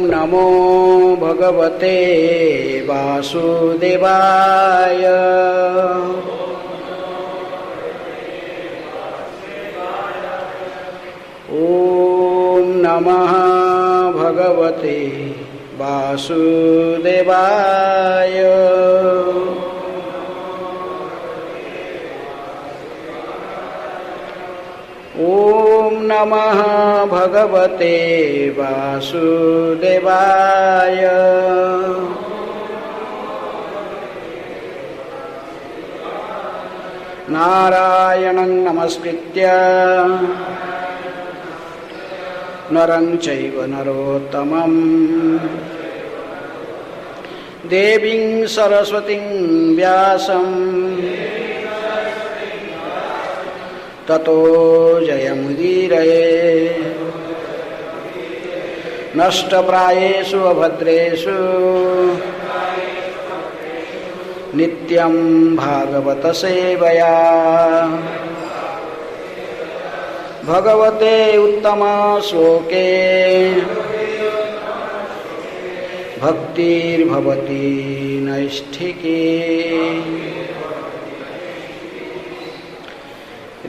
नमो भगवते वासुदेवाय। ॐ नमः भगवते वासुदेवाय। ॐ नमः भगवते वासुदेवाय। नारायणं नमस्कृत्य नरं चैव नरोत्तमं देवीं सरस्वतीं व्यासं ततो जयमुदीरये। नष्टप्रायेषु अभद्रेषु नित्यं भागवत सेवया। भगवते उत्तम श्लोके भक्तिर्भवति नैष्ठिके।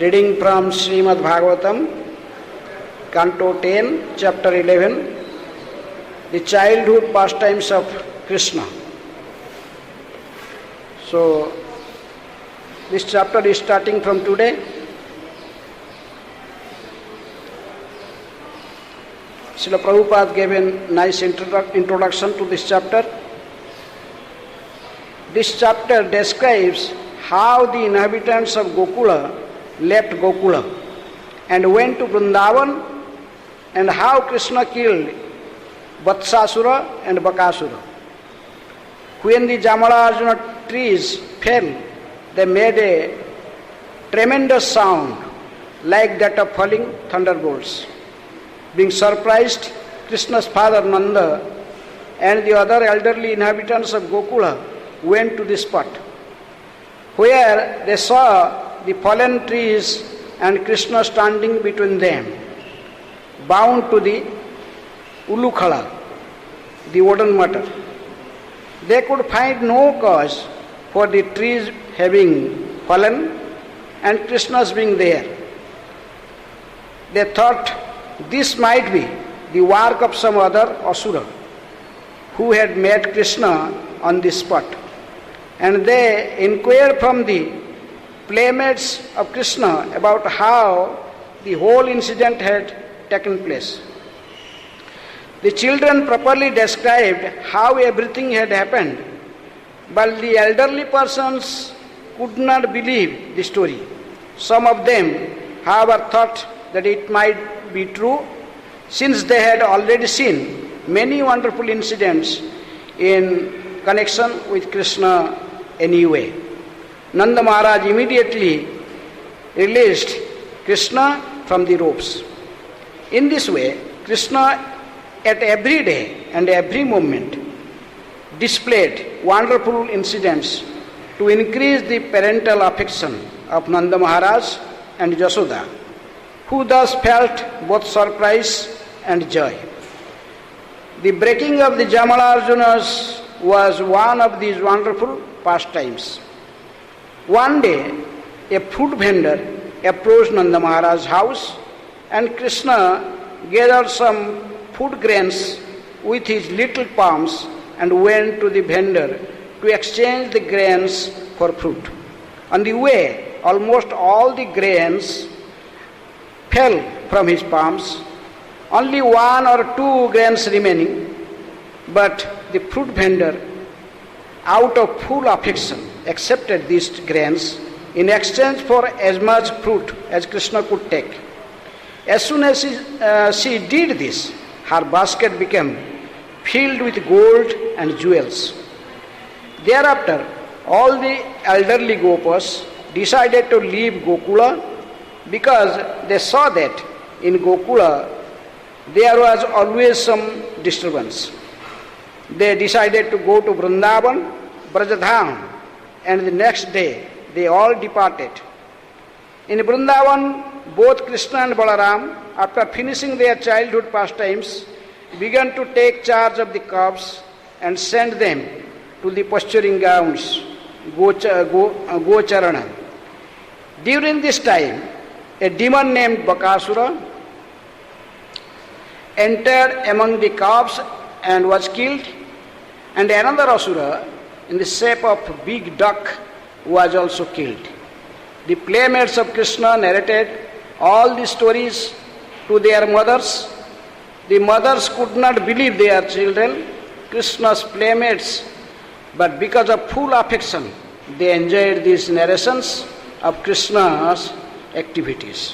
Reading from Srimad Bhagavatam, Canto 10, Chapter 11, the childhood pastimes of Krishna. So, this chapter is starting from today. Srila Prabhupada gave a nice introduction to this chapter. This chapter describes how the inhabitants of Gokula left Gokula and went to Vrindavan, and how Krishna killed Vatsasura and Bakasura. When the Jamala-Arjuna trees fell, they made a tremendous sound like that of falling thunderbolts. Being surprised, Krishna's father Nanda and the other elderly inhabitants of Gokula went to the spot, where they saw the fallen trees and Krishna standing between them, bound to the Ulukhala, the wooden matter. They could find no cause for the trees having fallen and Krishna's being there. They thought this might be the work of some other Asura who had met Krishna on this spot, and they inquired from the playmates of Krishna about how the whole incident had taken place. The children properly described how everything had happened, but the elderly persons could not believe the story. Some of them, however, thought that it might be true, since they had already seen many wonderful incidents in connection with Krishna anyway. Nanda Maharaj immediately released Krishna from the ropes. In this way, Krishna at every day and every moment displayed wonderful incidents to increase the parental affection of Nanda Maharaj and Yashoda, who thus felt both surprise and joy. The breaking of the Jamala-Arjunas was one of these wonderful pastimes. One day, a fruit vendor approached Nanda Maharaj's house, and Krishna gathered some food grains with his little palms and went to the vendor to exchange the grains for fruit. On the way, almost all the grains fell from his palms, only one or two grains remaining, but the fruit vendor, out of full affection, accepted these grains in exchange for as much fruit as Krishna could take. As soon as she did this, her basket became filled with gold and jewels. Thereafter, all the elderly Gopas decided to leave Gokula because they saw that in Gokula there was always some disturbance. They decided to go to Vrindavan, Brajadham, and the next day they all departed. In Vrindavan, both Krishna and Balaram, after finishing their childhood pastimes, began to take charge of the cubs and sent them to the pasturing grounds, Gocharana. During this time, a demon named Bakasura entered among the cubs and was killed, and another Asura in the shape of big duck was also killed. The playmates of Krishna narrated all the stories to their mothers. The mothers could not believe their children, Krishna's playmates, but because of full affection, they enjoyed these narrations of Krishna's activities.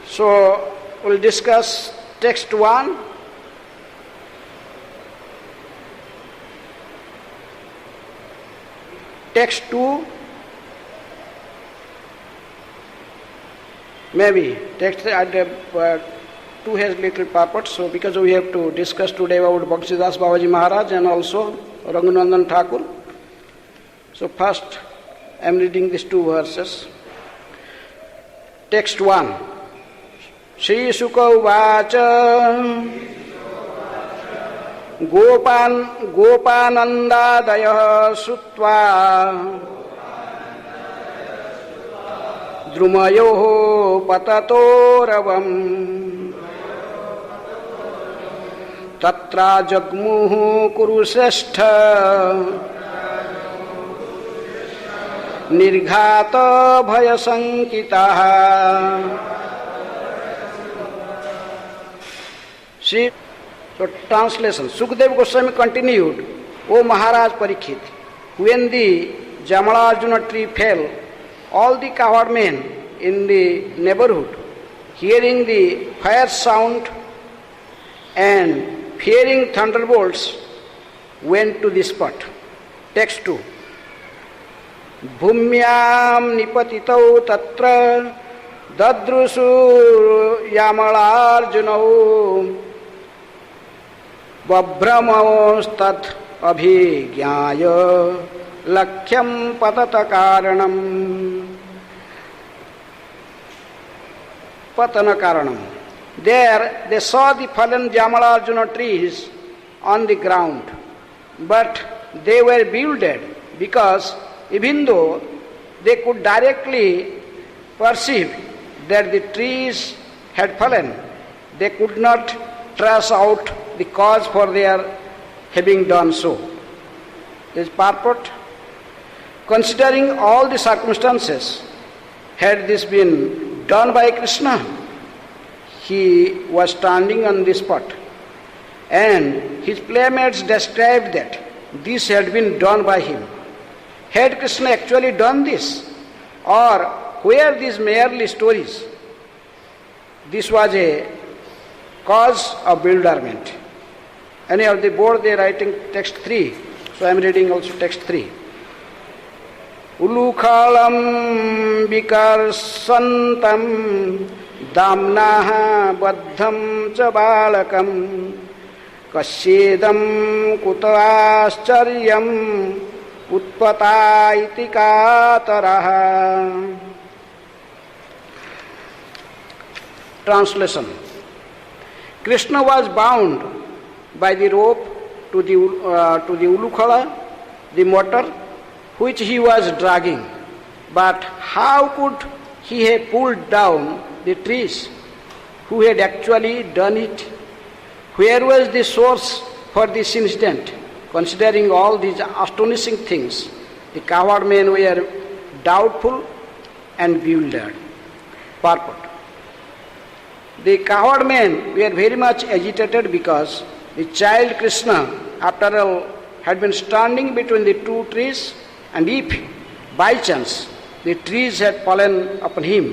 So, we'll discuss text 1. Text 2. Maybe text 2 has little purport, so because we have to discuss today about Bhaktisiddhas Babaji Maharaj and also Raghunandan Thakur. So first I am reading these two verses. Text 1. Shri Sukha Uvacha Gopanandadaya Sutva Drumayoho Patatoravam Tatra Jagmuhu Kurusestha Nirghata Bhayasankitaha. See, so translation. Sukadeva Goswami continued, O Maharaj Parikshit, when the Jamalarjuna tree fell, all the cowherd men in the neighborhood, hearing the fire sound and fearing thunderbolts, went to the spot. Text 2. Bhumyam nipatitau tatra dadrusu yamalarjunau vabhramaustad abhigyaya lakhyam patata karanam. Patana karanam. There they saw the fallen Jamalarjuna trees on the ground, but they were bewildered because even though they could directly perceive that the trees had fallen, they could not trace out the cause for their having done so. This purport, considering all the circumstances, had this been done by Krishna, he was standing on the spot, and his playmates described that this had been done by him. Had Krishna actually done this, or were these merely stories? This was a cause of bewilderment. Anyhow, the board they are writing text 3, so I am reading also text 3. Ulukhalam vikarsantam damnaha baddham cha balakam kasyedam kutaschariyam utpata iti kataraha. Translation. Krishna was bound by the rope to the ulukhala, the motor, which he was dragging. But how could he have pulled down the trees? Who had actually done it? Where was the source for this incident? Considering all these astonishing things, the cowherd men were doubtful and bewildered. Purport. The cowherd men were very much agitated because the child Krishna, after all, had been standing between the two trees, and if, by chance, the trees had fallen upon him,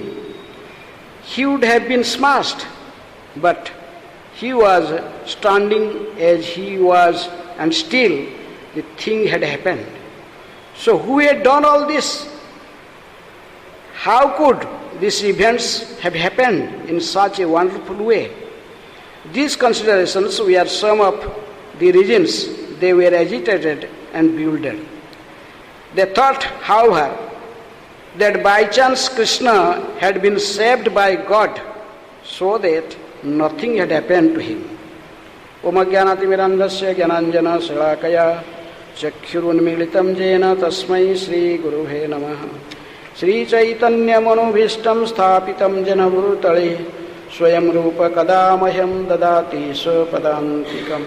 he would have been smashed. But he was standing as he was, and still the thing had happened. So who had done all this? How could these events have happened in such a wonderful way? These considerations were some of the reasons they were agitated and bewildered. They thought, however, that by chance Krishna had been saved by God, so that nothing had happened to him. Om Ajnanatimirandhasya Jnananjana Shalakaya Chakshurunmilitam Jena Tasmai Sri Guruhe Namaha. Sri Chaitanya Manobhishtam Sthapitam Jena Bhutale Swayam Rupa Kadamahyam Dadati Swapadantikam.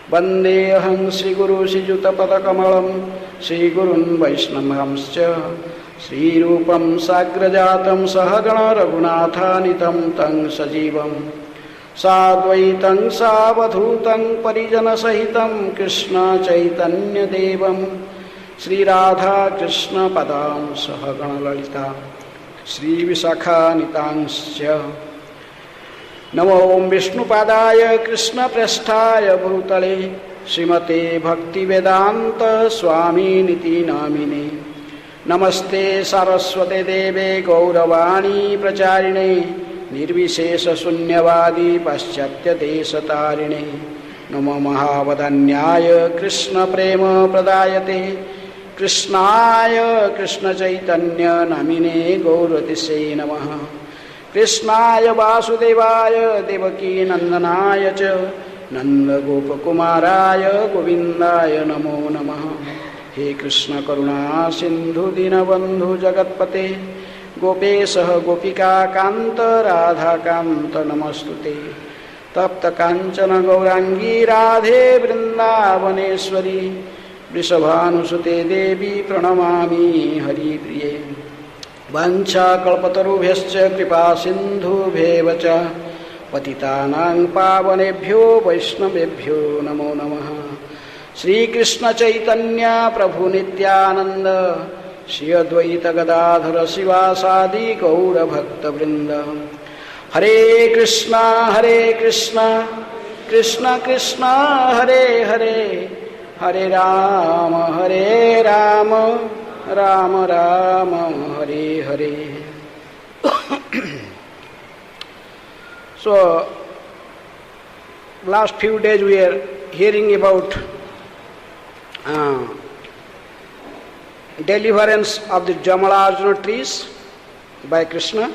Vandeham Sri Guru Sijuta Padakamalam Sri Gurun Vaishnavamscha Sri Rupam Sagrajatam Sahagana Raghunathanitam Tang Sajivam Sadvaitam Savadhutam Parijana Sahitam Krishna Chaitanya Devam Sri Radha Krishna Padam Sahagana Lalita Sri Visakha Nitangscha Namo Om Vishnu Padaya Krishna Prasthaya Bhutale Srimate Bhakti Vedanta Swami Niti Namine Namaste Saraswati Deve Gauravani Pracharine Nirvishesha Sunyavadi Paschatya Desatarine Namo Mahavadanyaya Krishna Prema Pradayate Krishnaya Krishna Chaitanya Namine Gauratise Namaha Krishnaya Vasudevaya Devaki Nandanaya Cha Nanda Gopakumaraya Govindaya Namo Namaha He Krishna Karuna Sindhu Dinabandhu Jagatpate Gopesah Gopika Kanta Radha Kanta Namastute Tapta Kanchana Gaurangi Radhe Vrindavaneshwari Vrishabhanusute Devi Pranamami Hari Priye Vancha Kalpatarubhyascha Kripa Sindhu Bhevacha Patitanang Pavanebhyo Vaishnavebhyo Namo Namaha Sri Krishna Chaitanya Prabhu Nityananda Shri Advaita Gadadhara Sivasadi Gaura Bhakta Vrinda Hare Krishna Krishna Krishna Hare Hare Hare Rama Rama Rama Hare Hare. So, last few days we are hearing about deliverance of the Jamalarjuna trees by Krishna,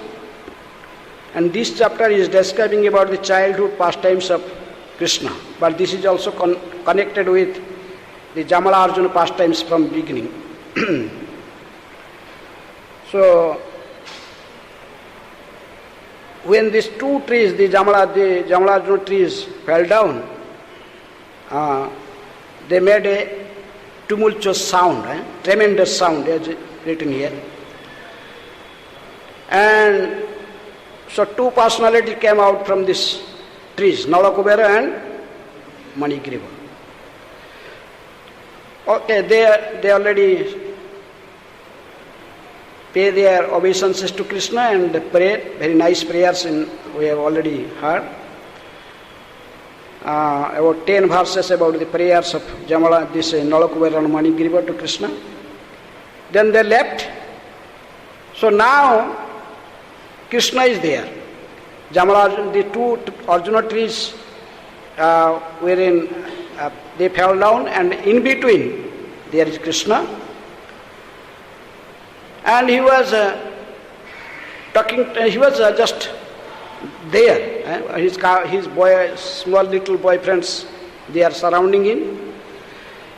and this chapter is describing about the childhood pastimes of Krishna, but this is also connected with the Jamalarjuna pastimes from beginning. So, when these two trees, the Jamalarjuna trees fell down, they made a tumultuous sound, tremendous sound, as written here. And so two personalities came out from these trees, Nalakubera and Manigriva. Okay, they already pay their obeisances to Krishna and pray, very nice prayers we have already heard. About 10 verses about the prayers of Nalakubera and Manigriva to Krishna. Then they left. So now Krishna is there. The two Arjuna trees wherein they fell down, and in between there is Krishna. And he was he was just there. His small little boyfriends, they are surrounding him.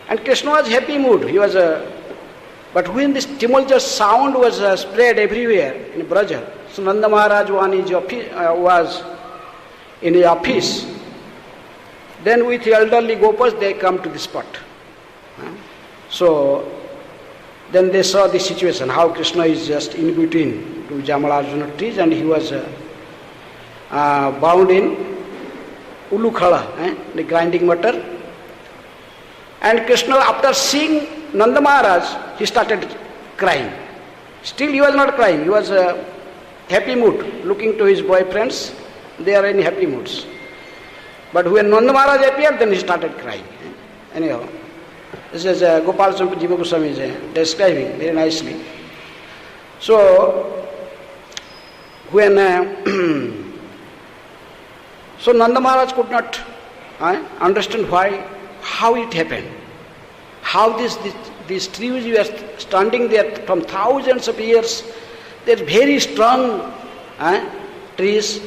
And Krishna was happy mood. He was but when this tumultuous sound was spread everywhere in Braja, so Nanda Maharaj was in his office. Then with elderly gopas they come to the spot. So then they saw the situation, how Krishna is just in between two Jamalarjuna trees, and he was bound in Ulukhala, the grinding matter. And Krishna, after seeing Nanda Maharaj, he started crying. Still he was not crying, he was happy mood, looking to his boyfriends, they are in happy moods. But when Nanda Maharaj appeared, then he started crying. Anyhow, this is Gopal Chandra Jiva Goswami is describing very nicely. So, when so Nanda Maharaj could not understand how it happened. How these trees were standing there from thousands of years. They are very strong trees,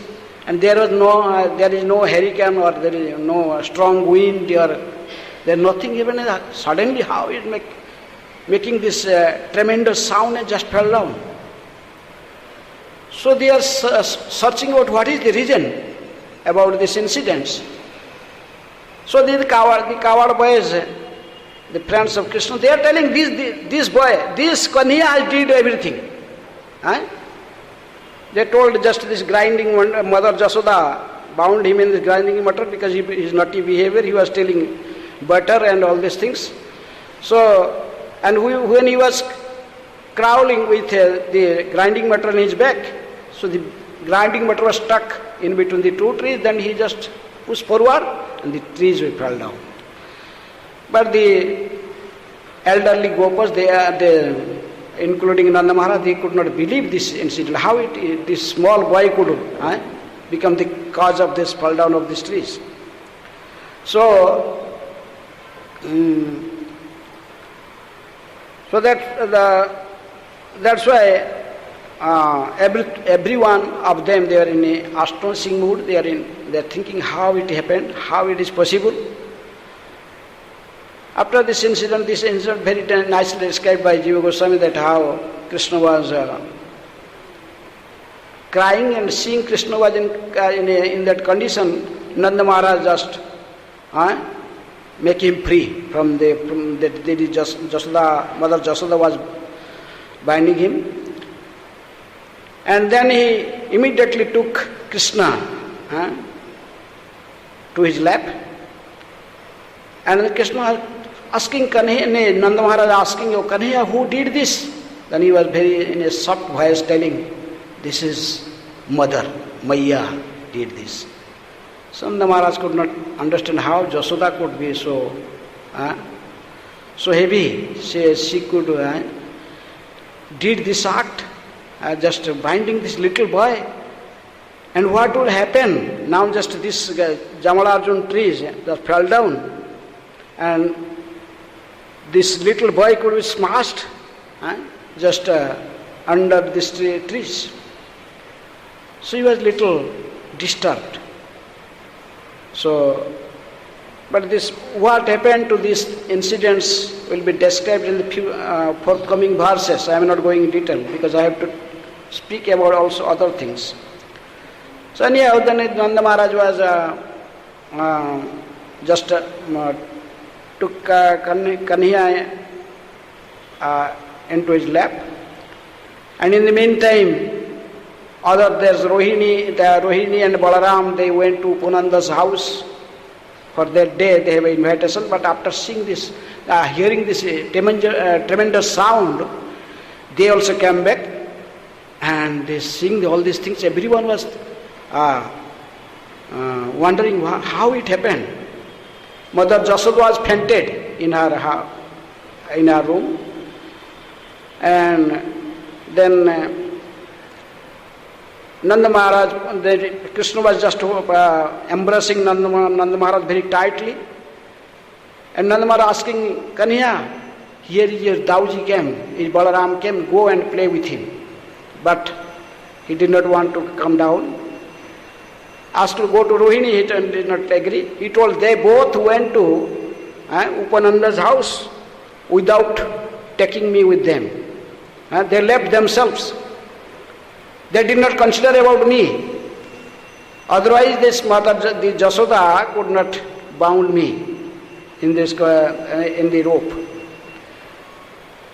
and there is no hurricane or there is no strong wind or there is nothing even. Suddenly how it making this tremendous sound and just fell down. So they are searching out what is the reason about these incidents. So the coward boys, the friends of Krishna, they are telling this boy, this Kanhaiya did everything. They told just this grinding mother Jasoda bound him in this grinding mortar because his naughty behavior, he was stealing butter and all these things. So, and when he was crawling with the grinding mortar in his back, so the grinding mortar was stuck in between the two trees, then he just pushed forward and the trees fell down. But the elderly Gopas, they including Nanda Maharaj, they could not believe this incident. How this small boy could become the cause of this fall down of these trees. So, that's why every one of them, they are in an astonishing mood. They are thinking how it happened, how it is possible. After this incident very nicely described by Jiva Goswami, that how Krishna was crying, and seeing Krishna was in that condition, Nanda Maharaj just make him free from the Jasoda, Mother Jasoda was binding him. And then he immediately took Krishna to his lap. And Krishna asking Kanhaiya, Nanda Maharaj asking, "Oh Kanhaiya, who did this?" Then he was very in a soft voice telling, "This is Mother, Maya did this." So Nanda Maharaj could not understand how Jasoda could be so heavy. She could did this act, just binding this little boy. And what will happen? Now just this Jamalarjun trees that fell down, and this little boy could be smashed just under these trees. So he was little disturbed. So, but this, what happened to these incidents will be described in the forthcoming verses. I am not going in detail because I have to speak about also other things. So anyhow, then Nanda Maharaj was just took Kanhaiya into his lap, and in the meantime, there's Rohini and Balaram, they went to Punanda's house for that day. They have an invitation, but after seeing this, hearing this tremendous sound, they also came back, and they seeing all these things. Everyone was wondering how it happened. Mother Jasoda was fainted in her room, and then Nanda Maharaj, Krishna was just embracing Nanda Maharaj very tightly, and Nanda Maharaj asking, "Kanhaiya, here is your Dauji came, his Balaram came, go and play with him." But he did not want to come down. Asked to go to Rohini, he did not agree. He told they both went to Upananda's house without taking me with them. They left themselves. They did not consider about me. Otherwise, this mother, the Jasoda, could not bound me in this in the rope.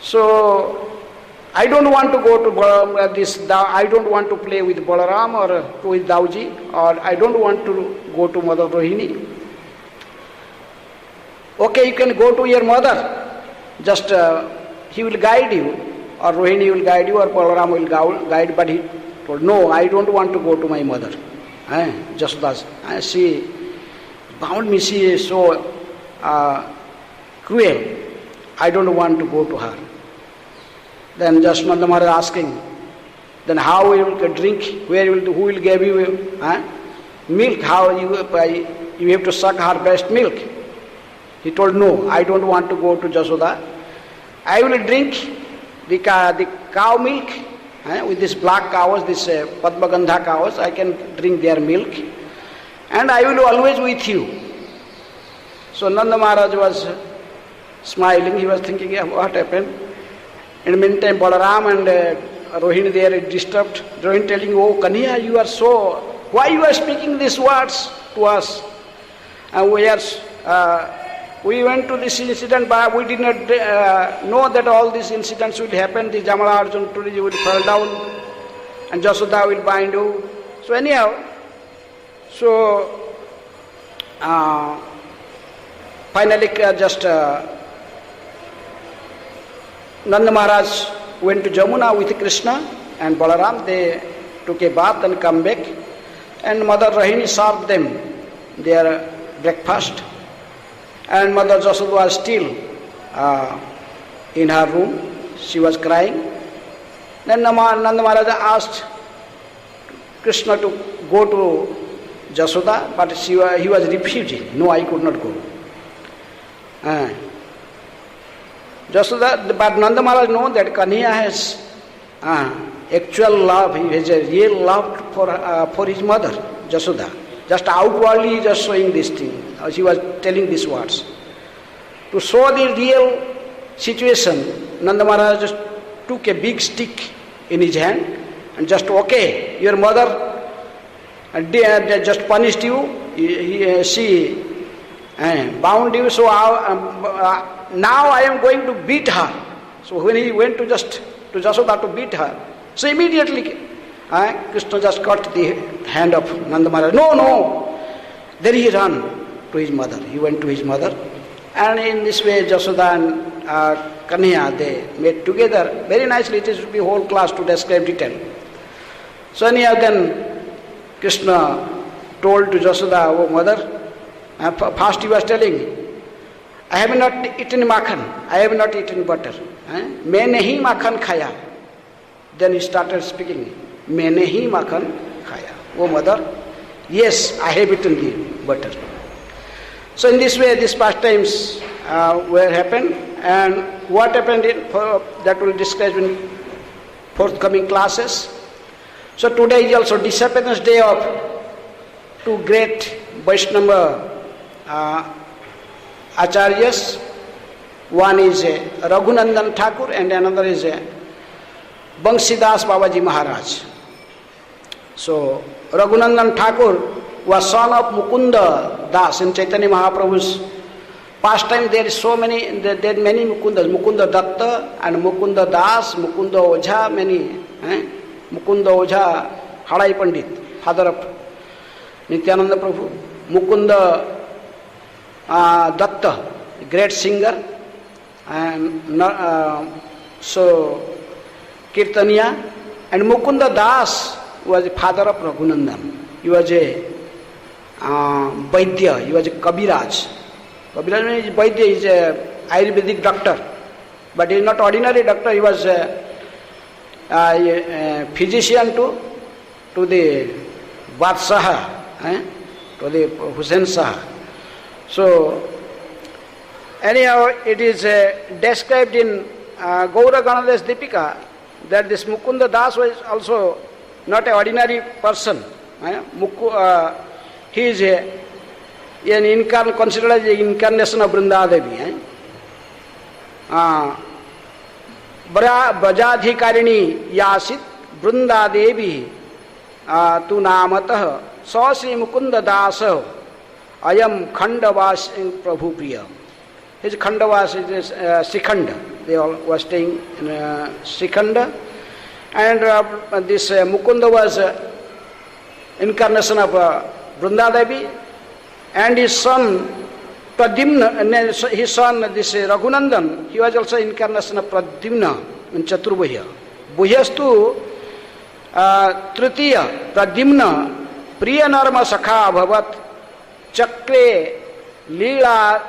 So I don't want to go to I don't want to play with Balaram or with Dauji, or I don't want to go to Mother Rohini. Okay, you can go to your mother. Just he will guide you, or Rohini will guide you, or Balaram will guide. But he told, "No, I don't want to go to my mother." Jasoda, she bound me. She is so cruel. I don't want to go to her. Then just Nanda Maharaj asking, then how you will drink? Who will give you milk? How you have to suck her breast milk? He told, "No, I don't want to go to Jasoda. I will drink the cow milk with these black cows, this Padmagandha cows, I can drink their milk, and I will always with you. So Nanda Maharaj was smiling, he was thinking, yeah, what happened? In the meantime, Balaram and Rohini there disturbed. Rohini telling, oh Kanhaiya, you are so, why you are speaking these words to us? And we went to this incident, but we did not know that all these incidents will happen. The Jamala Arjun Turi will fall down and Jasoda will bind you. So anyhow, finally Nanda Maharaj went to Jamuna with Krishna and Balaram. They took a bath and come back, and Mother Rohini served them their breakfast, and Mother Jasoda was still in her room. She was crying. Then Nanda Maharaj asked Krishna to go to Jasoda, but he was refusing. No, I could not go. Jasoda, but Nanda Maharaj knows that Kanhaiya has actual love. He has a real love for his mother, Jasoda. Just outwardly, just showing this thing. She was telling these words. To show the real situation, Nanda Maharaj just took a big stick in his hand and just, okay, your mother just punished you. She bound you, so now I am going to beat her. So when he went to Jasoda to beat her, so immediately Krishna just cut the hand of Nanda Maharaj. No. Then he ran to his mother. He went to his mother. And in this way, Jasoda and Kanhaiya, they made together very nicely. It should be whole class to describe detail. So anyhow, then Krishna told to Jasoda, oh mother, first he was telling, I have not eaten makhan, I have not eaten butter. Main nahi makhan khaya. Then he started speaking, main nahi makhan khaya. Oh mother, yes, I have eaten the butter. So in this way, these pastimes were happened, and what happened that will describe in forthcoming classes. So today is also Disappearance Day of two great Vaishnava Acharyas. One is Raghunandan Thakur and another is Banshidas Babaji Maharaj. So Raghunandan Thakur was son of Mukunda Das in Chaitanya Mahaprabhu's pastime. There is so many, there are many Mukundas, Mukunda Datta and Mukunda Das, Mukunda Ojha, many. Mukunda Ojha, Hadai Pandit, father of Nityananda Prabhu. Mukunda Datta, great singer, and so Kirtaniya. And Mukunda Das was the father of Raghunandan. He was a Vaidya, he was a Kabiraj. Kabiraj means Vaidya, he is a Ayurvedic doctor. But he is not ordinary doctor, he was a physician to the Vatsaha, to the Hussain Shah. So, anyhow, it is described in Gaura Ganades Dipika that this Mukunda Das was also not an ordinary person. He is considered as an incarnation of Vrindavan. Brajadhikarini Yasit Vrindadevi tu namatah Sasri Mukunda Dasa Ayam Khandavas Prabhu Priya. His Khandavas is Sikhanda. They all were staying in Sikhanda. And this Mukunda was incarnation of Vrindadevi, and his son Pradyumna, his son this Raghunandan, he was also incarnation of Pradyumna in Chaturbhuya. Bhuyastu Tritiya Pradyumna Priyanarma Sakha Bhavat Chakre Leela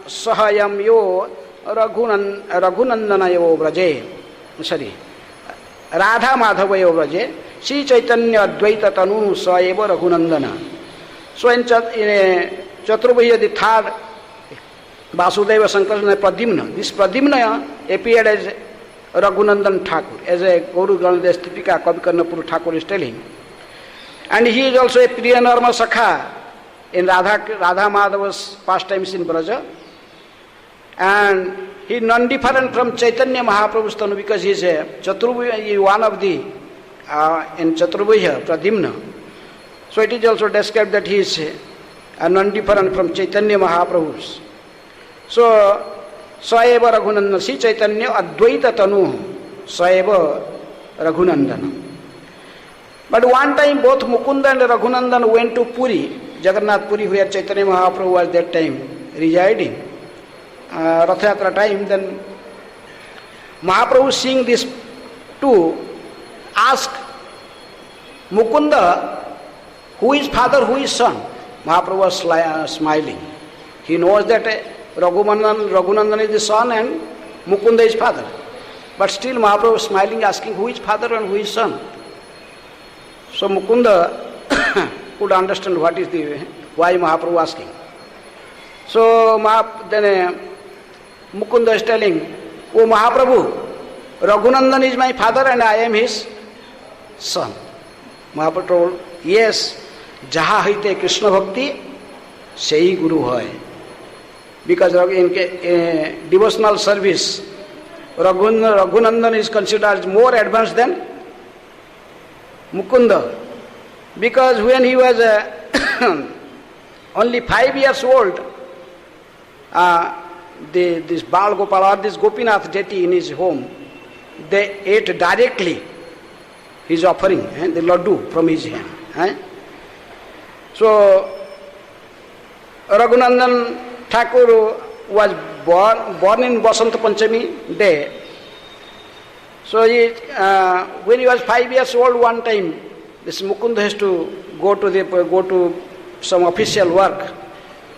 Sahayam Yo Raghunandanayo Vraje. Sorry. Radha Madhavayo Vraje. Sri Chaitanya Advaita Tanu Saeva Raghunandana. So in Chaturbhuya, the third Vasudeva Sankarsana Pradyumna. This Pradyumna appeared as Raghunandan Thakur, as a Guru Granades Tipika Kavikarnapur Thakur is telling. And he is also a Priya Narma Sakha in Radha Madhava's pastimes in Braja. And he is non-different from Chaitanya Mahaprabhu's Tanu because he is a Chaturvya, one of the in Chaturvya, Pradimna. So it is also described that he is non-different from Chaitanya Mahaprabhu's. So, Saeva Raghunandana, Sri Chaitanya Advaita Tanu, Saeva Raghunandana. But one time both Mukunda and Raghunandan went to Puri, Jagannath Puri, where Chaitanya Mahaprabhu was that time residing. Rathayatra time, then Mahaprabhu seeing this two asked Mukunda, who is father, who is son? Mahaprabhu was smiling. He knows that Raghunandan is the son and Mukunda is father. But still Mahaprabhu was smiling, asking who is father and who is son. So Mukunda could understand what is why Mahaprabhu asking. So then Mukunda is telling, "Oh Mahaprabhu, Raghunandan is my father and I am his son." Mahaprabhu told, "Yes, jaha haite Krishna bhakti, sei guru hoy." Because in devotional service, Raghunandan is considered more advanced than Mukunda. Because when he was only 5 years old, this Bal Gopal or this Gopinath deity in his home, they ate directly his offering, the laddu from his hand. So Raghunandan Thakur was born in Basant Panchami day. So when he was 5 years old, one time this Mukunda has to go to some official work.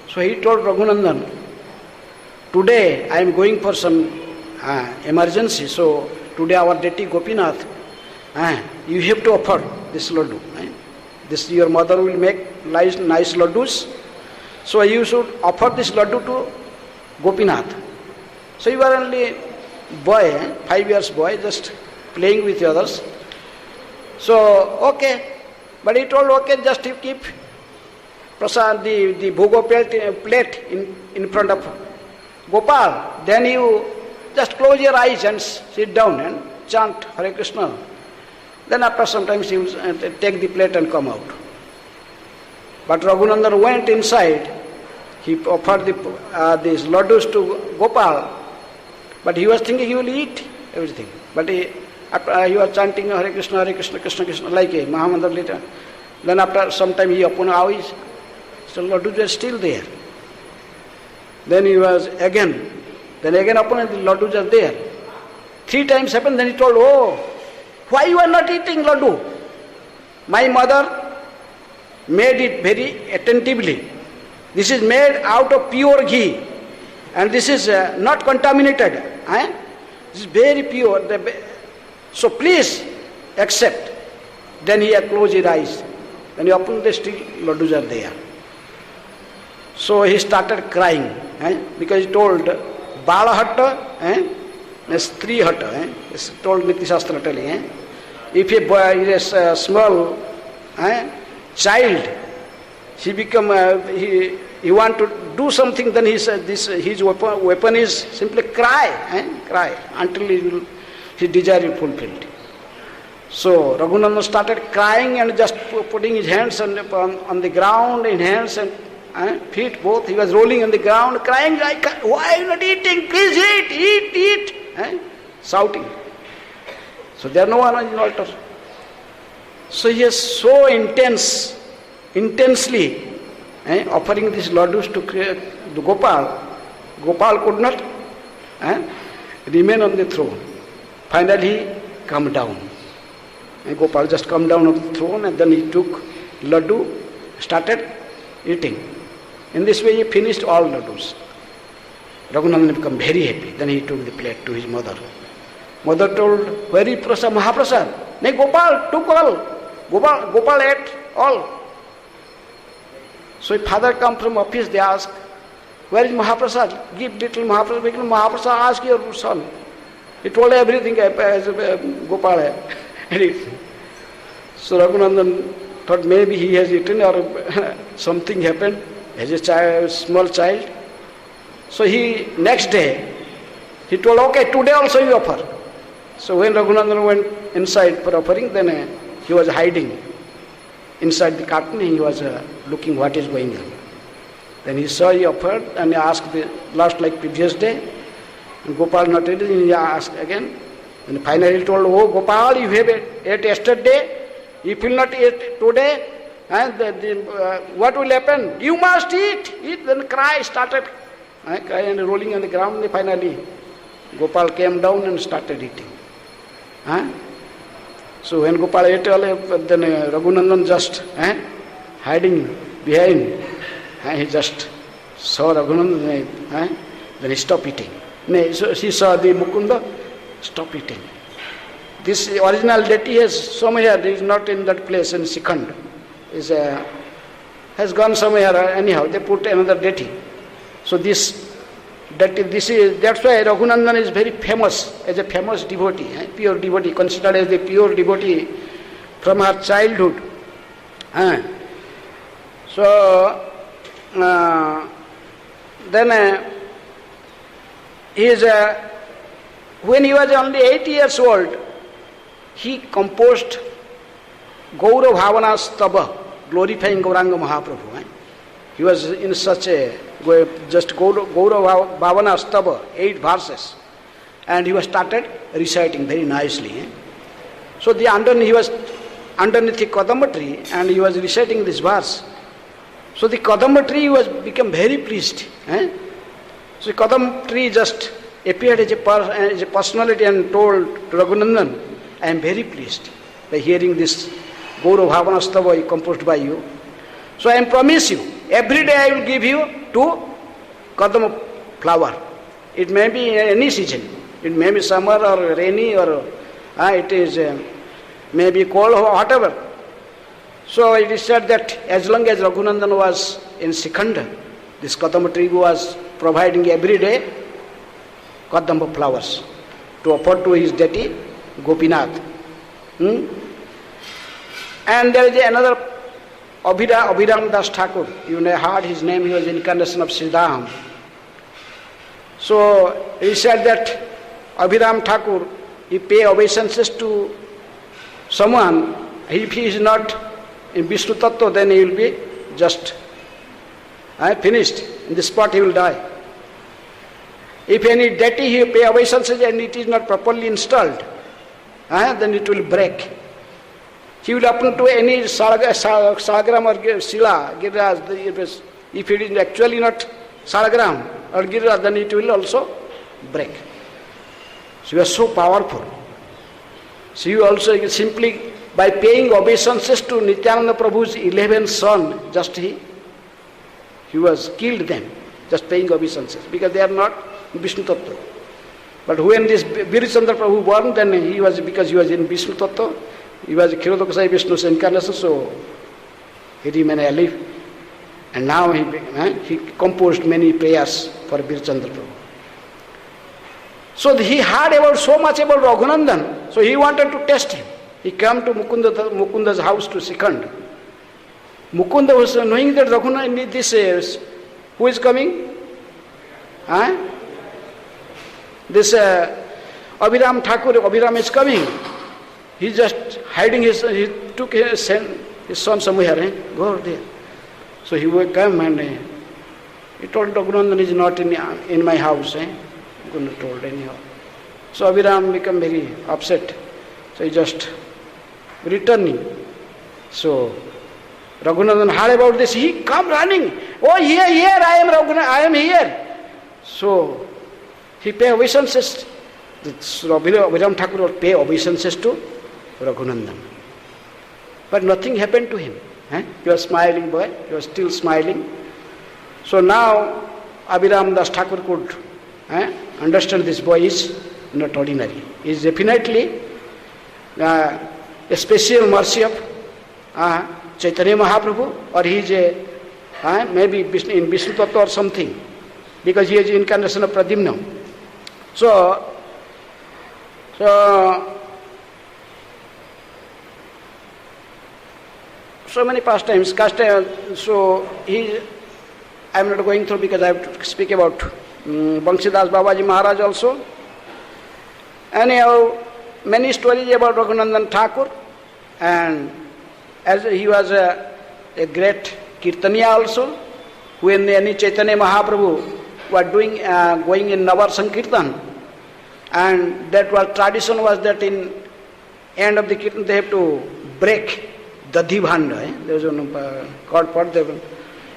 So he told Raghunandan, "Today I am going for some emergency. So today our deity Gopinath, you have to offer this laddu. This your mother will make nice laddus. So you should offer this laddu to Gopinath." So you were only boy, 5 years boy, just playing with the others. So okay, but he told, "Okay, just you keep prasad, the bhogo plate in front of Gopal. Then you just close your eyes and sit down and chant Hare Krishna. Then after some time he will take the plate and come out." But Raghunandan went inside. He offered these laddus to Gopal, but he was thinking he will eat everything. But he was chanting Hare Krishna, Krishna Krishna, like a Mahamantra later. Then after some time he opened eyes, so laddus were still there. Then he was again opened, the laddus are there. 3 times happened, then he told, "Oh, why you are not eating laddu? My mother made it very attentively. This is made out of pure ghee and this is not contaminated. This is very pure. So please accept." Then he had closed his eyes. When he opened, the still laddus are there. So he started crying because he told Bala Hatta, Stri Hatta, it's told Niti Shastra telling. If a boy is a small child, he want to do something, then his weapon is simply cry until his desire is fulfilled. So Raghunandan started crying and just putting his hands on the ground, in hands and feet both. He was rolling on the ground, crying, "Why are you not eating? Please eat. Shouting. So there no one on the altar. So he is so intensely offering these laddus to Gopal. Gopal could not remain on the throne. Finally he come down. And Gopal just come down on the throne and then he took laddu, started eating. In this way he finished all laddus. Raghunandan became very happy. Then he took the plate to his mother. Mother told, "Where is prasad, Mahaprasad?" "No, Gopal took all. Gopal ate all." So if father come from office, they ask, "Where is Mahaprasad? Give little Mahaprasad." "Mahaprasad, ask your son." He told everything as Gopal had eaten. So Raghunandan thought maybe he has eaten or something happened as a child, small child. So next day, he told, okay, today also you offer. So when Raghunandan went inside for offering, then he was hiding inside the curtain. He was looking what is going on. Then he saw he offered and he asked the last like previous day. And Gopal not ready, he asked again. And finally he told, oh Gopal, you have ate yesterday. If you will not eat today, what will happen? You must eat. Eat. Then cry started. Cry and rolling on the ground. Finally Gopal came down and started eating. So when Gopal ate all, then Raghunandan just hiding behind. He just saw Raghunandan, then he stopped eating. So he saw the Mukunda, stop eating. This original deity has somewhere, it is not in that place in Sikand. Has gone somewhere anyhow, they put another deity. So this deity, that's why Raghunandan is very famous, as a famous devotee, pure devotee, considered as the pure devotee from her childhood. So then when he was only 8 years old, he composed Gaura Bhavana Stava, glorifying Gauranga Mahaprabhu. He was in such a, just Gaura Bhavana Stava, 8 verses. And he was started reciting very nicely. So he was underneath the Kadamba tree and he was reciting this verse. So the Kadamba tree became very pleased. So the Kadamba tree just appeared as a personality and told to Raghunandan, I am very pleased by hearing this Gaura Bhavana Stava composed by you. So I promise you, every day I will give you 2 Kadamba flower. It may be any season. It may be summer or rainy or it is maybe cold or whatever. So it is said that as long as Raghunandan was in Sikanda, this Kadamba tree was providing every day Kadamba flowers to offer to his deity Gopinath. And there is another Abhiram Das Thakur. You may have heard his name, he was incarnation of Siddham. So he said that Abhiram Thakur, he pay obeisances to someone. If he is not in Vishnu Tattva, then he will be just finished. In the spot he will die. If any deity he pay obeisances and it is not properly installed, then it will break. He will open to any salagram or sila, giraj. If it is actually not salagram or giraj, then it will also break. So you are so powerful. So you also simply by paying obeisances to Nityananda Prabhu's 11 sons, just he was killed them, just paying obeisances, because they are not Vishnu Tattva. But when this Virichandra Prabhu born, then because he was in Vishnu Tattva, he was Kshirodakasai Vishnu's incarnation, so he remained alive. And now he composed many prayers for Virichandra Prabhu. So he heard about so much about Raghunandan, so he wanted to test him. He came to Mukunda's house to Sikand. Mukunda was knowing that Raghunandan, this who is coming? This Abhiram Thakur, Abhiram is coming. He just hiding he took his son somewhere, go over there. So he would come and he told Raghunandan is not in my house. Mukunda told anyhow. So Abhiram became very upset. So he just returning. So Raghunandan heard about this. He come running. Oh, here, I am Raghunandan, I am here. So he pay obeisances. Abhiram Thakur would pay obeisances to Raghunandan. But nothing happened to him. He was smiling boy. He was still smiling. So now Abhiram Das Thakur could understand this boy is not ordinary. He is definitely a special mercy of Chaitanya Mahaprabhu, or he is maybe in Vishnu Tattva or something, because he is incarnation of Pradyumna. So So many pastimes. So I am not going through because I have to speak about Banshidas Babaji Maharaj also. Anyhow, many stories about Raghunandan Thakur, and as he was a great Kirtaniya also. When any Chaitanya Mahaprabhu were going in Navar Sankirtan, and that was tradition was that in end of the Kirtan they have to break Dadhi Bhanda. There was a God part there.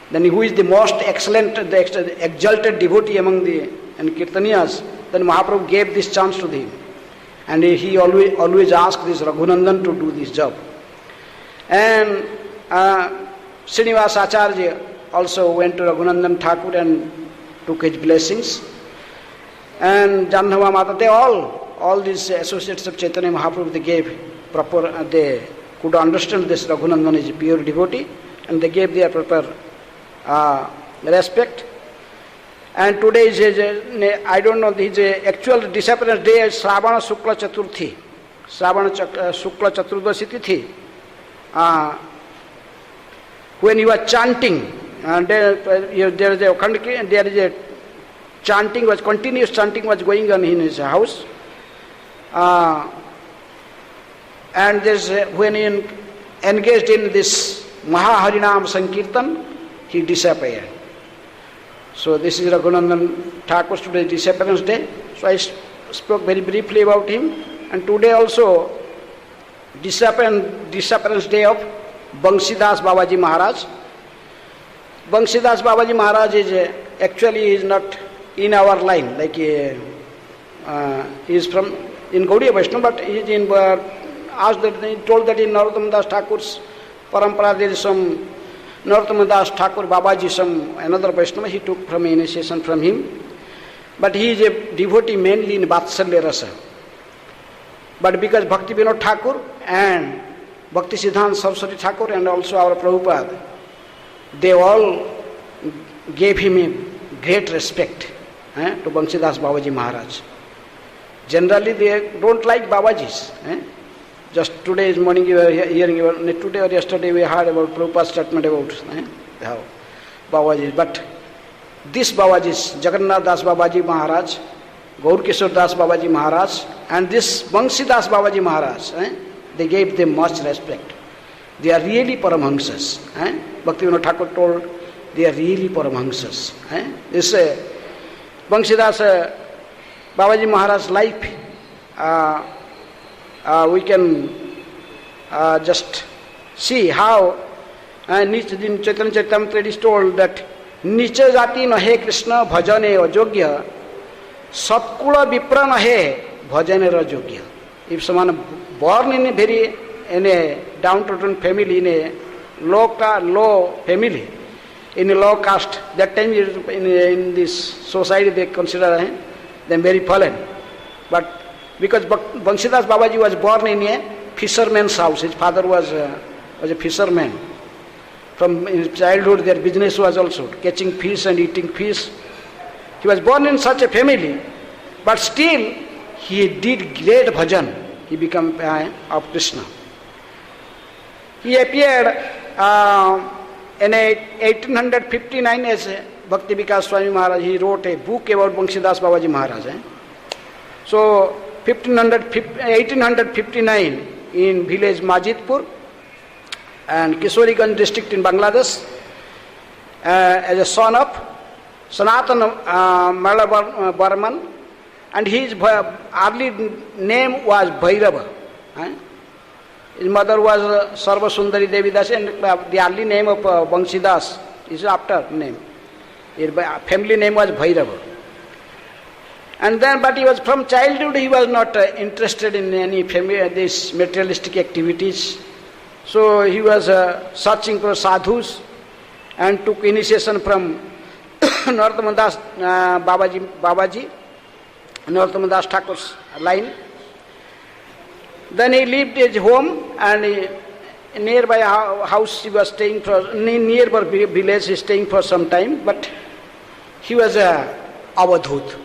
Then who is the most excellent, the exalted devotee among the Kirtaniyas, then Mahaprabhu gave this chance to him. And he always asked this Raghunandan to do this job. And Srinivas Acharya also went to Raghunandan Thakur and took his blessings. And Jannava Mata, they all these associates of Chaitanya Mahaprabhu, they gave proper, they could understand this Raghunandan is a pure devotee, and they gave their proper respect. And today is I don't know, his actual disappearance day is Shravana Shukla Chaturthi. Shravana Shukla Chaturdashi Tithi. When he was chanting, and there is a chanting, continuous chanting was going on in his house. And when he engaged in this Mahaharinam Sankirtan, he disappeared. So this is Raghunandan Thakur's today's disappearance day. So I spoke very briefly about him. And today also disappearance day of Banshidas Babaji Maharaj. Banshidas Babaji Maharaj is not in our line, like he is from in Gaudiya Vaishnava, but he is in he told that in Narottama Das Thakur's parampara there is some Narottama Das Thakur Babaji, some another Vaishnava, he took from initiation from him. But he is a devotee mainly in Vatsalya Rasa. But because Bhakti Vinod Thakur and Bhakti Siddhanta Saraswati Thakur and also our Prabhupada, they all gave him a great respect to Banshidas Babaji Maharaj. Generally they don't like Babajis. Just today's morning you were hearing about, today or yesterday we heard about Prabhupada's statement about how Babajis. But this Babajis, Jagannath Das Babaji Maharaj, Gaur Kishore Das Babaji Maharaj, and this Banshidas Babaji Maharaj, they gave them much respect. They are really Paramhamsas. Bhakti Vinod Thakur told they are really Paramhamsas. This Banshidas Babaji Maharaj's life, we can just see how in Chaitanya Charitamrita it is told that Niche jati nahe Krishna bhajane ajogya satkula vipra nahe bhajane rajogya. If someone born in a downtrodden family, in a low family, in a low caste, that time in this society they consider them very fallen. But because Banshidas Babaji was born in a fisherman's house, his father was a fisherman. From his childhood their business was also catching fish and eating fish. He was born in such a family, but still he did great bhajan. He became of Krishna. He appeared in 1859 as Bhakti Vikas Swami Maharaj. He wrote a book about Banshidas Babaji Maharaj. So 1859 in village Majidpur and Kishoriganj district in Bangladesh, as a son of Sanatana Mala Burman, and his early name was Bhairava. His mother was Sarva Sundari Devi Das, and the early name of Banshidas is after name. His family name was Bhairava. And then, but he was from childhood, he was not interested in any these materialistic activities. So he was searching for sadhus and took initiation from Narottama Das Babaji, Narottama Das Thakur's line. Then he left his home and nearby house he was staying for, nearby village he was staying for some time, but he was a avadhut.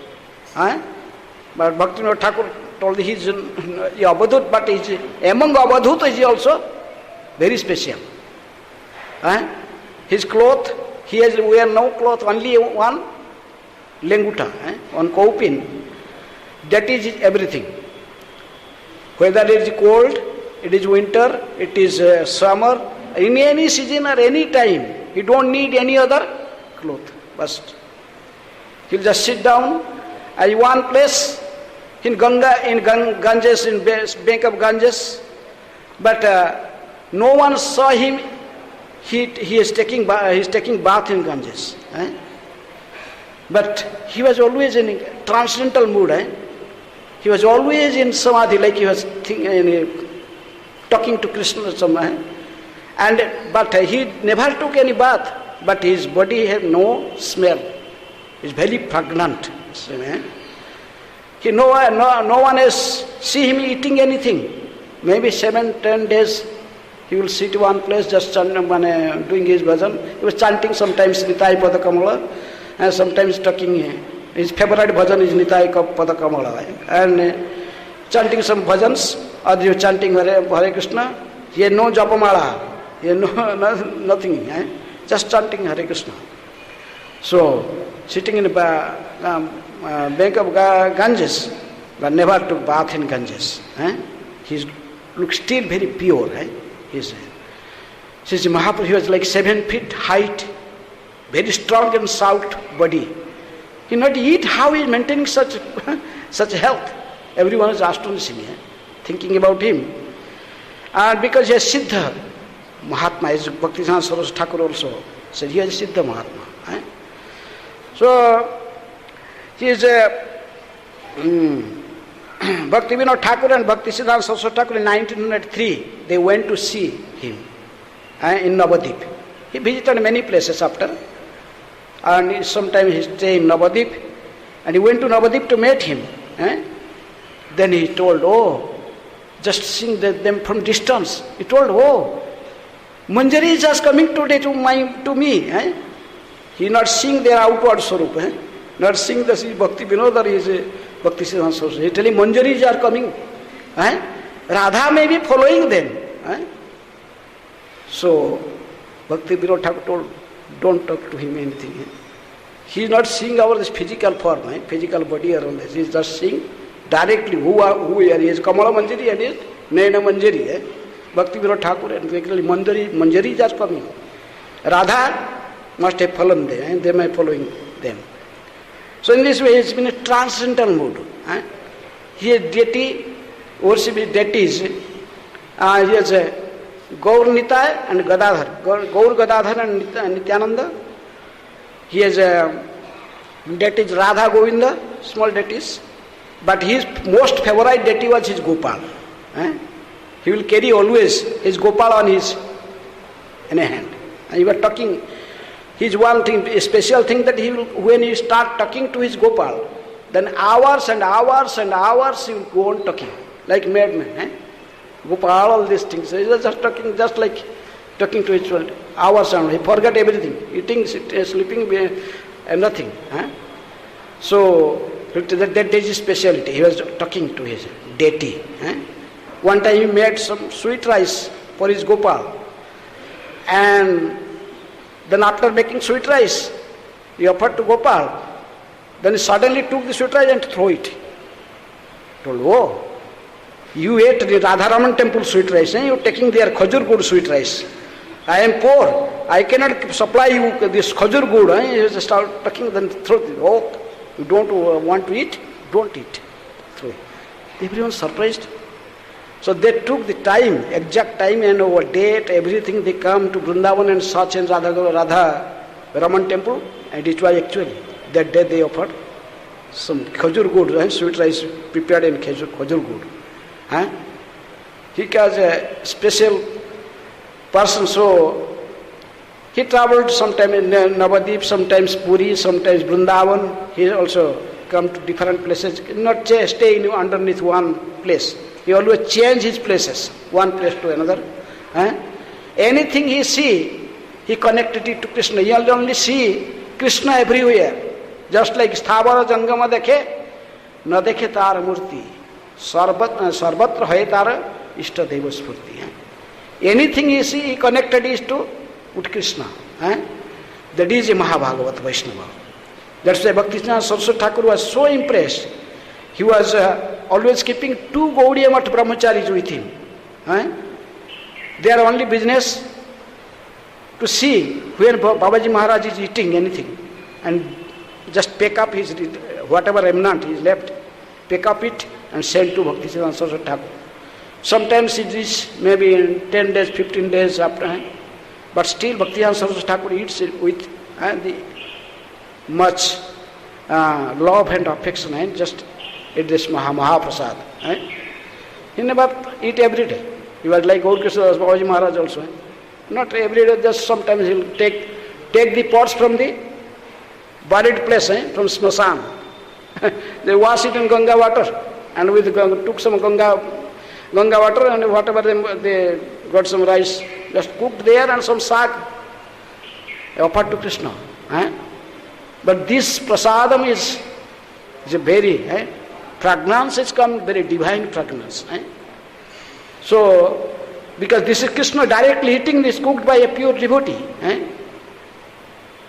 But Bhakti Vinod Thakur told he is Avadhut, but he is, among Avadhut he is also very special. His cloth, he has wear no cloth, only one lenguta, one kaupin. That is everything. Whether it is cold, it is winter, it is summer, in any season or any time, he don't need any other cloth. But he'll just sit down at one place in Ganges, in bank of Ganges. But no one saw him. He is taking bath in Ganges. But he was always in transcendental mood. He was always in samadhi, like he was talking to Krishna or somewhere. But he never took any bath. But his body had no smell. It's very pregnant. No one has see him eating anything. Maybe 7-10 days he will sit one place just doing his bhajan. He was chanting sometimes Nitai Pada Kamala and sometimes talking. His favorite bhajan is Nitai Pada Kamala. And chanting some bhajans, or you chanting Hare Krishna. He had no japamala. He had nothing. Just chanting Hare Krishna. So, sitting in the bank of Ganges, but never took bath in Ganges. He looks still very pure. Since Mahaprabhu, he was like 7 feet height, very strong and stout body. He not eat, how he is maintaining such health. Everyone is astonishing, thinking about him. And because he is Siddha Mahatma, as Bhakti-Siddhanta Saraswati Thakur also said, he is Siddha Mahatma. So, he is Bhakti Vinod Thakur and Bhakti-Siddhanta Saraswati Thakur in 1903, they went to see him in Navadip. He visited many places after. And sometimes he stayed in Navadip. And he went to Navadip to meet him. Then he told, just seeing them from distance. He told, Manjari is just coming today to me. He not seeing their outward swarup. Not seeing the Bhakti Vinod or his Bhakti Siddhanta Saraswati. He telling Manjaris are coming. Radha may be following them. So Bhakti Vinod Thakur told, don't talk to him anything. He is not seeing our this physical form, physical body or all this. He is just seeing directly who we are. He is Kamala Manjari and he is Naina Manjari. Bhakti Vinod Thakur and basically Manjaris are coming. Radha must have fallen there and they may be following them. So in this way he has been a transcendental mood. He is deity, worship his deities. He has Gaur Nitai and Gadadhar. Gaur Gadadhar and Nityananda. He has deities Radha Govinda, small deities. But his most favorite deity was his Gopal. He will carry always his Gopal on his in a hand. And he was talking. His one thing, a special thing that he will, when he start talking to his Gopal, then hours and hours and hours he will go on talking, like madman. Gopal, all these things. He was just talking, just like talking to his child. Hours and he forgot everything, eating, sleeping, nothing. So that is his speciality. He was talking to his deity. One time he made some sweet rice for his Gopal, and then after making sweet rice, he offered to Gopal. Then he suddenly took the sweet rice and threw it. Told, you ate the Radharaman temple sweet rice, you are taking their khajur good sweet rice. I am poor, I cannot supply you this khajur good. He just started talking, then throw it. You don't want to eat? Don't eat. Throw it. Everyone surprised. So they took the time, exact time and over date, everything. They come to Vrindavan and search in Radha Raman temple, and it was actually that day they offered some khajur good, sweet rice prepared in khajur good. He was a special person, so he travelled sometime in Navadip, sometimes Puri, sometimes Vrindavan. He also come to different places, not stay underneath one place. He always change his places, one place to another. Anything he see, he connected it to Krishna. He only see Krishna everywhere. Just like Sthavara Jangama dekhe, na dekhe tar murti. Sarvatra Hayatara Ishtadeva Spurti. Anything you see connected is to with Krishna. That is a Mahabhagavat Vaishnava. That's why Bhaktivinoda Saraswati Thakur was so impressed. He was always keeping 2 Gaudiya Math brahmacharis with him. Their only business to see where Babaji Maharaj is eating anything and just pick up his whatever remnant is left, pick up it and send to Bhaktivinoda Saraswati Thakur. Sometimes it is maybe in 10 days, 15 days after, but still Bhaktivinoda Saraswati Thakur eats it with the much love and affection, and just eat this Mahaprasad. He never eat every day. He was like Gaur Krishna Das Babaji Maharaj also. Not every day, just sometimes he will take the pots from the buried place, from Smasan. They wash it in Ganga water, and took some Ganga water, and whatever they got some rice, just cooked there, and some saag offered to Krishna. But this prasadam is a very fragrance has come, very divine fragrance. So, because this is Krishna directly eating this cooked by a pure devotee.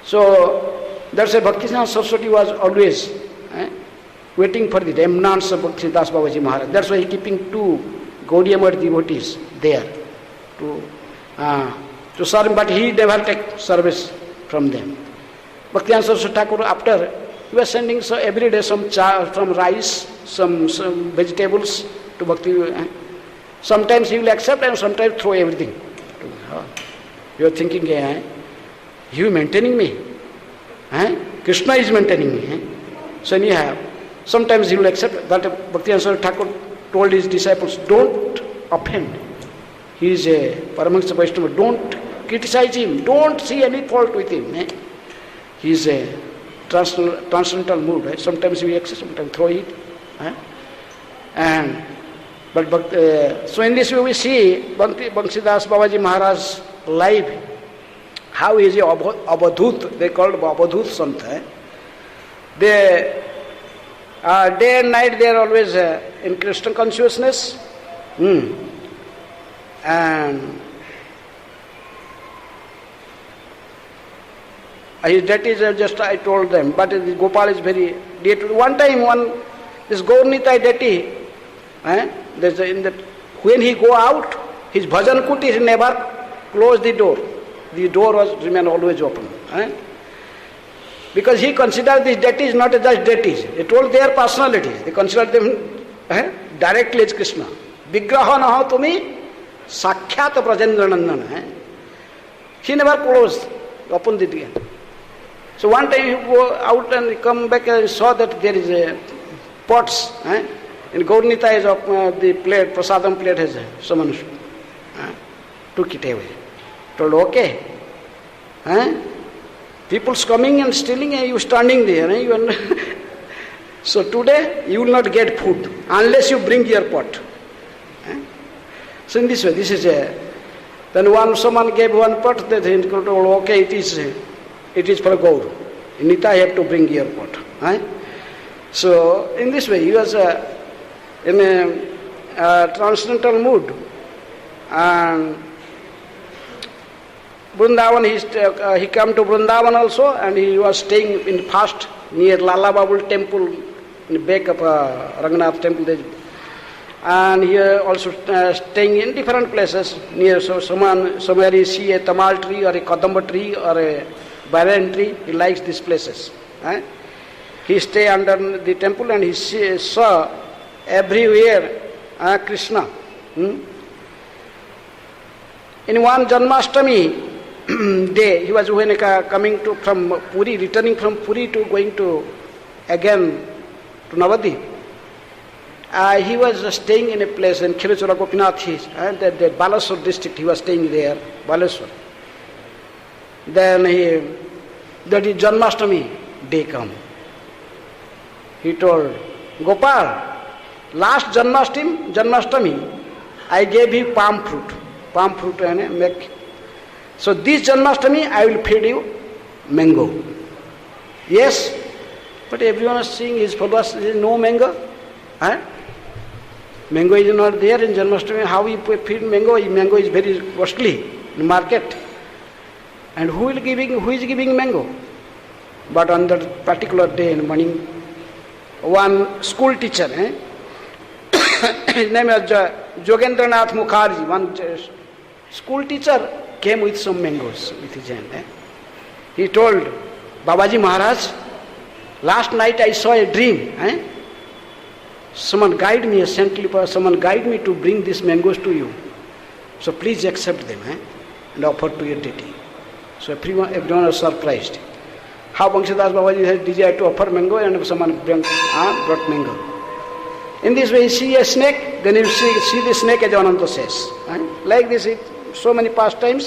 So, that's why Bhaktivinoda Saraswati was always waiting for the remnants of Bhaktidas Babaji Maharaj. That's why he keeping 2 Gaudiya Math devotees there to serve, but he never take service from them. Bhaktivinoda Saraswati Thakur, after, he was sending every day some rice, some vegetables to Bhakti. Sometimes he will accept and sometimes throw everything. You are thinking, you maintaining me? Krishna is maintaining me. So anyhow, sometimes he will accept, but Bhaktivinoda Saraswati Thakur told his disciples, don't offend. He is a Paramahansa Vaishnava. Don't criticize him. Don't see any fault with him. He is a transcendental mood. Sometimes we accept, sometimes throw it. So in this way we see Banshidas Babaji Maharaj's life, how he is a Abadhut, they called Abadhut Sant. They day and night they are always in Krishna consciousness. And his deities are just, I told them, but Gopal is very dear to. One time, this Gaurnitai deity, when he go out, his bhajan kuti, he never closed the door. The door was remain always open. Because he considered these deities not as just deities. He told their personalities. They considered them directly as Krishna. Vigraha naha tumi sakhyat prajendranandana. He never closed, opened the door. So one time he go out and he come back and saw that there is a pots. In Gaurnita is the plate, prasadam plate has someone took it away. Told, okay. People's coming and stealing and you standing there. So today you will not get food unless you bring your pot. So in this way, this is a. Then someone gave one pot, then he told, okay, it is for Gaur. Nita, you have to bring your pot. So in this way, he was in a transcendental mood. And Vrindavan, he came to Vrindavan also, and he was staying in past near Lala Babul temple, in the back of Ranganath temple. And he also staying in different places near, so somewhere he see a tamal tree or a kadamba tree or a banyan tree. He likes these places. He stay under the temple and he saw everywhere Krishna. In one Janmashtami day, he was coming from Puri, returning from Puri to going to again to Navadip. He was staying in a place in Khirachura Gopinath, the Balasur district. He was staying there, Balasur. Then that is Janmashtami day come. He told Gopal, last Janmashtami, I gave you palm fruit and make. So this Janmashtami, I will feed you mango. Yes, but everyone is seeing his followers, there is no mango. Mango is not there in Janmashtami. How we feed mango? Mango is very costly in market. And who is giving mango? But on that particular day in the morning, one school teacher, his name is Jogendranath Mukherjee, one school teacher came with some mangoes with his hand. He told, Babaji Maharaj, last night I saw a dream. Someone guide me, a saintly someone guide me to bring these mangoes to you. So please accept them and offer to your deity. So everyone was surprised. How Banshidas Babaji has desired to offer mango and someone brought mango. In this way, you see a snake, then you see the snake as Ananta says. Like this, so many pastimes.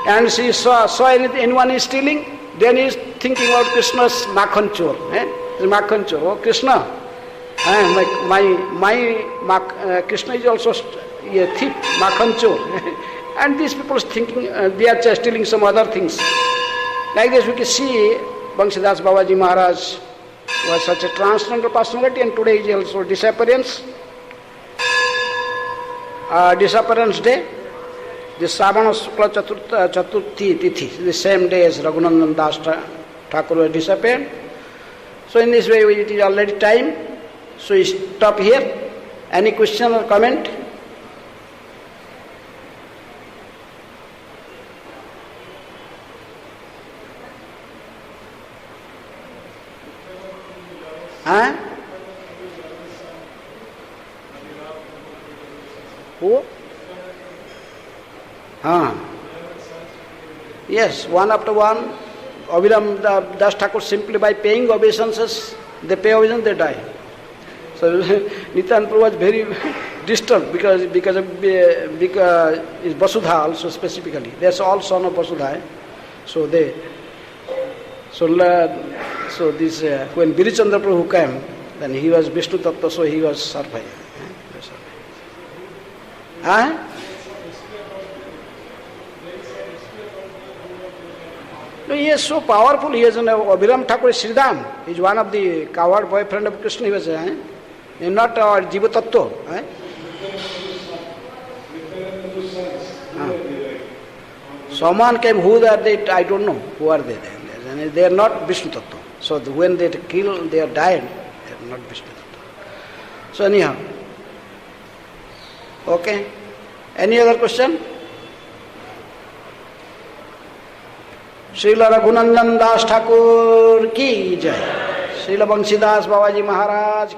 And she saw anyone is stealing, then he is thinking about Krishna's Makhan Chor. Makhan Chor. Oh Krishna, Krishna is also a thief, Makhan Chor. And these people thinking they are just stealing some other things. Like this, we can see Banshidas Babaji Maharaj was such a transcendental personality, and today is also disappearance day. The Savana Sukla Chaturthi Tithi, the same day as Raghunandan Das Thakur was disappeared. So in this way, it is already time. So we stop here. Any question or comment? Who? Yes, one after one. Abhiram Das Thakur, simply by paying obeisances, they pay obeisance, they die. So Nityananda Prabhu was very disturbed because is Vasudha also specifically. That's all son of Vasudha. So this when Birichandra Prabhu came, then he was Vishnu Tattva, so he was survived. No, he is so powerful. He is Abhiram Thakur Sridham. He is one of the coward boyfriend of Krishna. He was not our Jiva Tattva. Someone came, who are they? I don't know. Who are they? They are not Vishnu Tattva. So when they kill, they are died. They are not Vishnu Tattva. So anyhow. Okay. Any other question? Srila Raghunandan Das Thakur ki jai. Srila Banshidas Babaji Maharaj